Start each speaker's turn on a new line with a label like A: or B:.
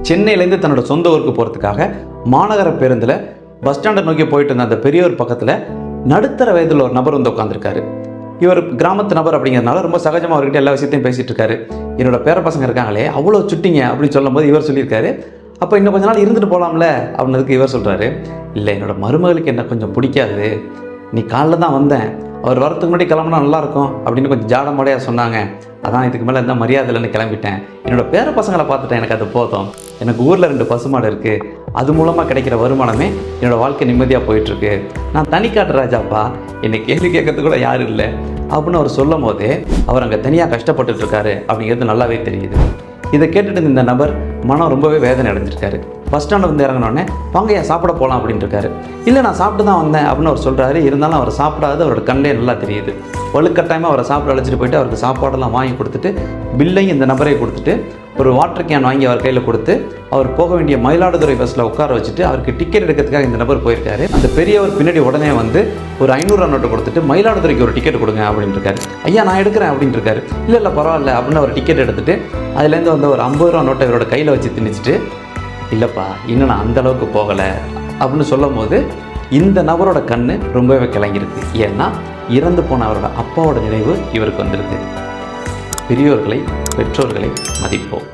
A: சென்னையிலேருந்து தன்னோட சொந்த ஊருக்கு போகிறதுக்காக மாநகர பேருந்தில் பஸ் ஸ்டாண்டை நோக்கி போயிட்டு இருந்த அந்த பெரியவர் பக்கத்தில் நடுத்தர வயதில் ஒரு நபர் வந்து உட்காந்துருக்காரு. இவர் கிராமத்து நபர் அப்படிங்கிறதுனால ரொம்ப சகஜமாக அவர்கிட்ட எல்லா விஷயத்தையும் பேசிகிட்டு இருக்காரு. என்னோட பேர பசங்க இருக்காங்களே அவ்வளோ சுட்டிங்க அப்படின்னு சொல்லும் போது இவர் சொல்லியிருக்காரு, அப்போ இன்னும் கொஞ்ச நாள் இருந்துட்டு போகலாம்ல அப்படின்னதுக்கு இவர் சொல்கிறாரு, இல்லை என்னோட மருமகளுக்கு என்ன கொஞ்சம் பிடிக்காது, நீ காலைல தான் வந்தேன், அவர் வரத்துக்கு முன்னாடி கிளம்புனா நல்லாயிருக்கும் அப்படின்னு கொஞ்சம் ஜாடமாடையாக சொன்னாங்க, அதான் இதுக்கு மேலே எந்த மரியாதை இல்லைன்னு கிளம்பிட்டேன். என்னோடய பேர பசங்களை பார்த்துட்டேன், எனக்கு அது போதும். எனக்கு ஊரில் 2 பசுமாடு இருக்குது, அது மூலமாக கிடைக்கிற வருமானமே என்னோடய வாழ்க்கை நிம்மதியாக போயிட்டுருக்கு. நான் தனிக்காட்டு ராஜாப்பா, என்னை கேள்வி கேட்கறதுக்கு கூட யாரும் இல்லை அப்படின்னு அவர் சொல்லும் போதே அவர் அங்கே தனியாக கஷ்டப்பட்டுருக்காரு அப்படிங்கிறது நல்லாவே தெரியுது. இதை கேட்டுட்டு இந்த நபர் மனம் ரொம்பவே வேதனை அடைஞ்சிருக்காரு. பஸ் ஸ்டாண்டில் வந்து இறங்கினோடனே வாங்க சாப்பிட போகலாம் அப்படின்ட்டு இருக்காரு. இல்லை நான் சாப்பிட்டு தான் வந்தேன் அப்படின்னு அவர் சொல்கிறாரு. இருந்தாலும் அவர் சாப்பிடாது அவரோட கண்ணிலே நல்லா தெரியுது. வலுக்கட்டாயமாக அவரை சாப்பிட அழைச்சிட்டு போயிட்டு அவருக்கு சாப்பாடெல்லாம் வாங்கி கொடுத்துட்டு பில்லையும் இந்த நபரை கொடுத்துட்டு ஒரு வாட்டர் கேன் வாங்கி அவர் கையில் கொடுத்து அவர் போக வேண்டிய மயிலாடுதுறை பஸ்ஸில் உட்கார வச்சுட்டு அவருக்கு டிக்கெட் எடுக்கிறதுக்காக இந்த நபர் போயிருக்காரு. அந்த பெரியவர் பின்னாடி உடனே வந்து ஒரு 500 நோட்டை கொடுத்துட்டு மயிலாடுதுறைக்கு ஒரு டிக்கெட் கொடுங்க அப்படின்னு இருக்காரு. ஐயா நான் எடுக்கிறேன் அப்படின்னு இருக்காரு. இல்லை பரவாயில்ல அப்படின்னு ஒரு டிக்கெட் எடுத்துட்டு அதுலேருந்து வந்து ஒரு 50 ரூபா நோட்டை இவரோட கையில் வச்சு திணிச்சிட்டு, இல்லைப்பா இன்னும் நான் அந்தளவுக்கு போகலை அப்படின்னு சொல்லும் போது இந்த நபரோட கண் ரொம்பவே கிளங்கிருக்கு. ஏன்னா இறந்து போன அவரோட அப்பாவோட நினைவு இவருக்கு வந்திருக்கு. பெரியோர்களை பெற்றோர்களை மதிப்போம்.